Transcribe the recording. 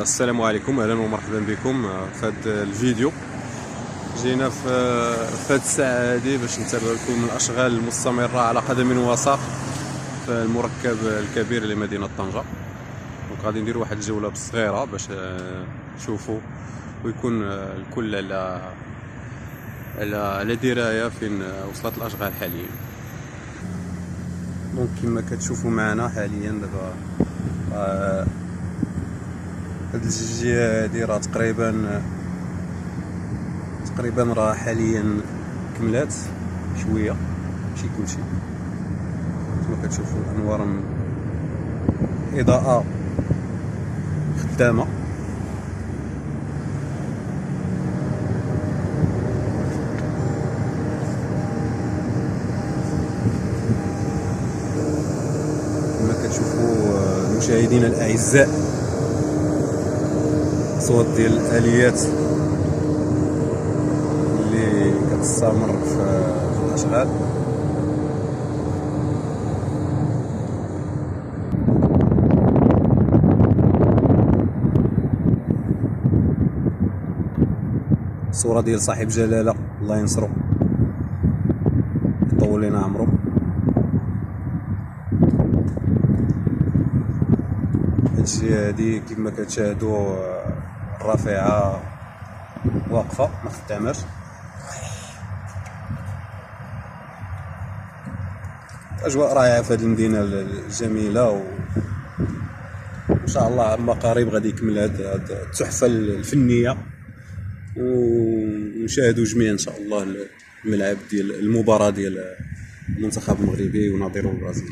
السلام عليكم، اهلا ومرحبا بكم في هذا الفيديو. جينا في هذه الساعه هذه باش نتابع لكم الاشغال المستمره على قدم وساق في المركب الكبير لمدينه طنجه. دونك غادي ندير واحد الجوله صغيره باش تشوفوا ويكون الكل على درايه فين وصلت الاشغال حاليا. دونك كما كتشوفوا معنا حاليا دابا هاد الجهه هادي راه تقريبا راه حاليا كملات شويه، ماشي كلشي. كما كتشوفوا الانوار اضاءه خدامه. كما كتشوفوا مشاهدينا الاعزاء صوت ديال الاليات اللي كتستمر في الاشغال. صورة ديال صاحب جلالة الله ينصرو يطول لنا عمرو. هادشي هادي كما كتشاهدوا الرافعة واقفة ما خداماش. اجواء رائعة في هذه المدينة الجميلة، وان شاء الله عما قريب غادي يكمل هذه التحفة الفنية، ونشاهدوا جميعا ان شاء الله الملعب ديال المباراة ديال المنتخب المغربي ونظيره البرازيل.